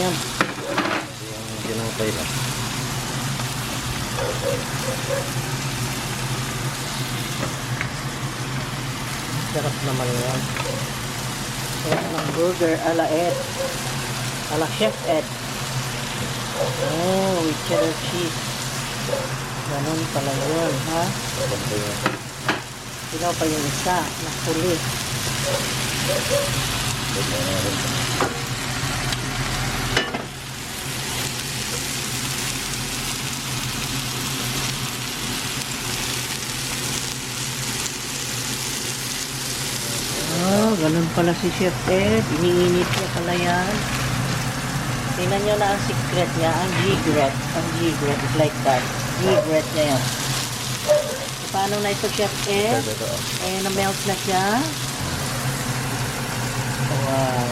yan. Yung tinapay lang. Sarap naman yan. Sarap ng burger ala Ed. Ala Chef Ed. Oh, with cheddar cheese. Ganun pala yun, ha? Ganito yung Sino pa yung isa? Nakuli. Oh, ganun pala si Chef Ed. Iniinit niya pala yan. Tingnan nyo na ang secret niya. Ang G-gret. Ang G-gret is like that. G-gret niya yan. Paano na ito, Chef Ed? Eh, na-melt na siya. Wow.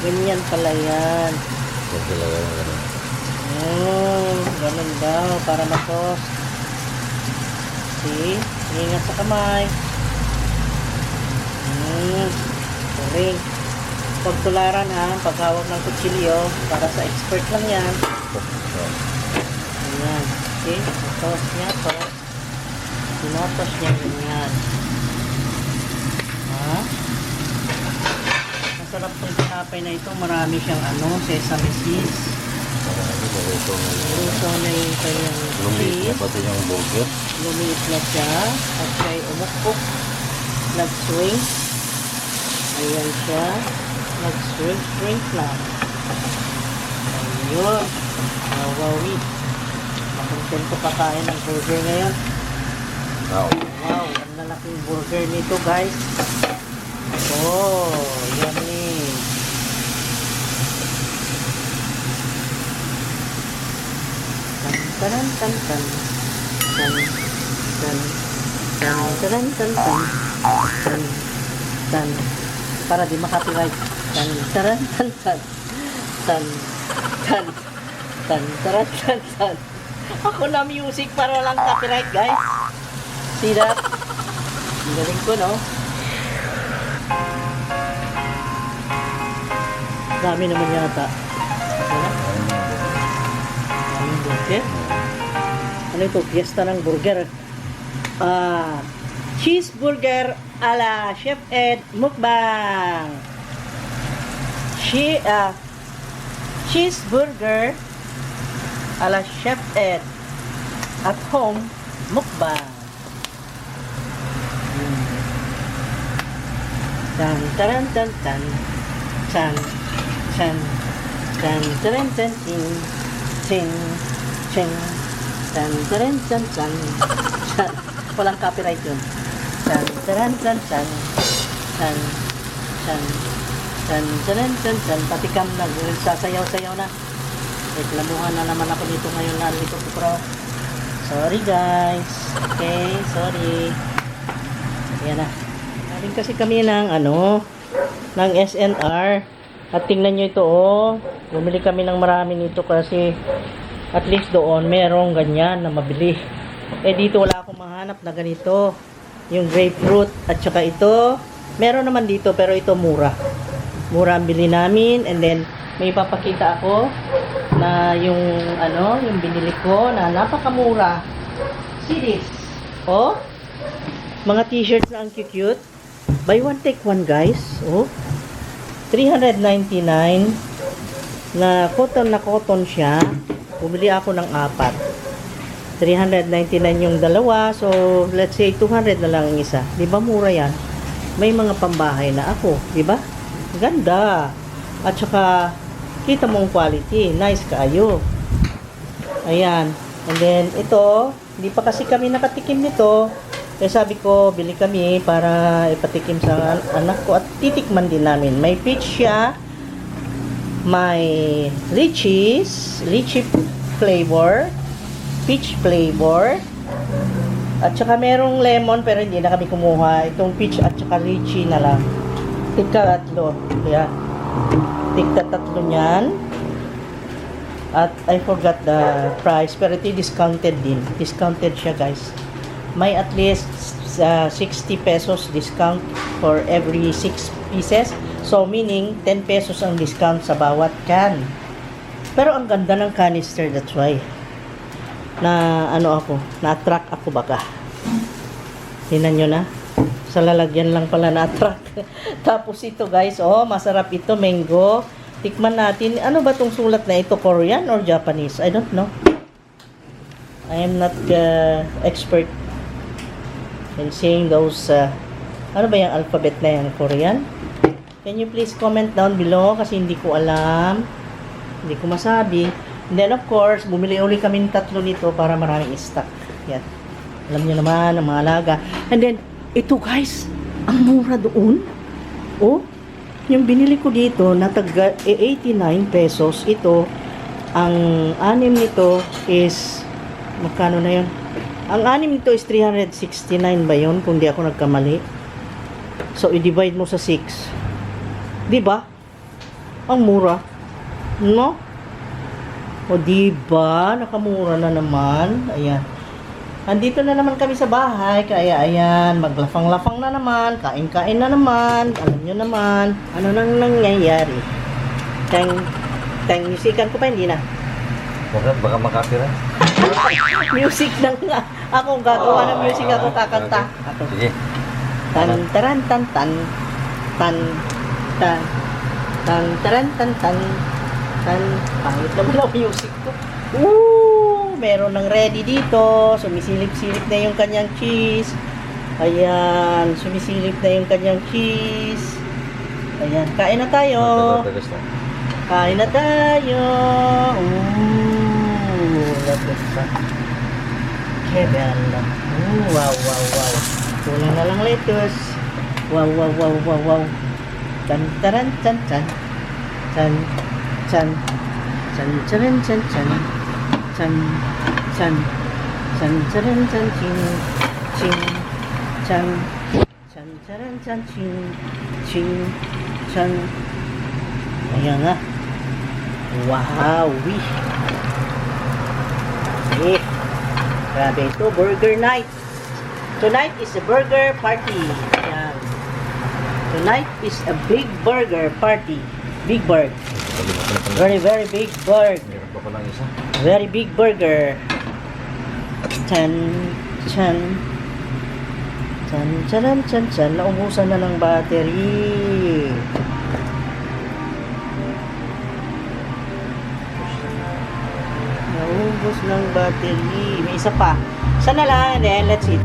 Ganyan pala yan. Huwag talaga yung ganun. Oh, ganun daw. Para ma-toast. See? Ingat sa kamay. Sorry. Pagtularan ha. Paghawak ng kutsilyo. Para sa expert lang yan. Ayan. See? Toast niya. Toast. Tinotos niya ganyan. Ha? Masarap tong tinapay na ito. Marami siyang sesame seeds. Luto na yung kanyang Lumiit na cheese. pati yung burger. Lumiit na siya. At siya'y umukpok. Nag-swing. Ayan siya. Nag-swing lang. Ayun. Wawawit. Makontento kakain ng burger ngayon. Wow. Wow. Ang lalaking burger nito, guys. Oh, yummy. Tan tan tan tan tan tan tan tan tan tan para di makapiright tan tan tan tan tan tan tan tan tan tan ako na music para lang copyright, guys. See that? Galing ko, no? Dami naman yata. Ano? Daming burger. Ano ito? Fiesta ng burger. Cheeseburger ala Chef Ed Mukbang. Cheeseburger ala Chef Ed at home mukbang. Tan taran tan tan tan tan tan taran tan ting ting ting tan taran tan tan tan. Walang copyright yun. Tan taran tan tan tan tan tan taran tan tan. Pati kam nagsasayaw-sayaw na. Reklamuhan na naman ako dito ngayon na dito ko pro. Sorry guys. Okay, sorry. Ayan na. Galing kasi kami ng ng SNR. At tingnan nyo ito, oh. Bumili kami ng marami nito kasi at least doon merong ganyan na mabili. Eh dito wala akong mahanap na ganito. Yung grapefruit at saka ito. Meron naman dito pero ito mura. Mura ang bili namin. And then may papakita ako na yung yung binili ko na napakamura. See this? Oh, mga t-shirts na ang cute. Buy one take one, guys. Oh, 399 na cotton siya. Bumili ako ng 4. 399 yung dalawa. So, let's say 200 na lang ang isa. 'Di ba mura 'yan? May mga pambahay na ako, 'di ba? Ganda. At saka kita mong quality. Nice kaayo. Ayan. And then, ito, hindi pa kasi kami nakatikim nito. Eh, sabi ko, bili kami para ipatikim sa anak ko at titikman din namin. May peach siya. May lychee flavor. Peach flavor. At saka merong lemon pero hindi na kami kumuha. Itong peach at saka lychee na lang. Tigka-tatlo. Yeah. Tigta-tatlo niyan. At I forgot the price. Pero ito discounted din. Discounted siya, guys. May at least 60 pesos discount for every 6 pieces. So, meaning, 10 pesos ang discount sa bawat can. Pero ang ganda ng canister, that's why. Na-attract ako baka. Tingnan nyo na. Sa lalagyan lang pala na-attract. Tapos ito guys, masarap ito, mango. Tikman natin. Ano ba tong sulat na ito? Korean or Japanese? I don't know. I am not expert in saying those, ano ba yung alphabet na yan? Korean? Can you please comment down below? Kasi hindi ko alam. Hindi ko masabi. And then of course, bumili ulit kami ng 3 nito para maraming stock. Yan. Alam niyo naman, ang mga alaga. And then, ito guys, ang mura doon. Oh, yung binili ko dito, na taga 89 pesos. Ito, ang 6 nito is, magkano na yun? Ang 6 nito is 369 ba yun? Kung di ako nagkamali. So, i-divide mo sa 6. Diba? Ang mura. No? O diba? Nakamura na naman. Ayan. Andito na naman kami sa bahay. Kaya ayan, maglafang-lafang na naman. Kain-kain na naman. Alam nyo naman. Ano nang nangyayari? Musican ko pa, hindi na. Baka makapira. Music na nga. Ako gagawa ng music, ako kakanta. Ako. Sige. Tan taran tan tan tan tan tan taran tan tan tan. Pangit naman ang music ko. Meron ng ready dito. Sumisilip-silip na yung kanyang cheese. Ayan, sumisilip na yung kanyang cheese. Ayan, kain na tayo. Kain na tayo. Kebella. Wow. Kulang na lang lettuce. Wow. Tan taran tan tan. Tan. Chan. Ayan nga. Wow. Grabe ito. Burger night. Tonight is a burger party. Ayan. Tonight is a big burger party. Big burger. Very big burger. Meron pa palang isa. Very big burger. Chan. Naubusan na ng battery. Naubos ng battery. May isa pa. Sana lang. And then, let's eat.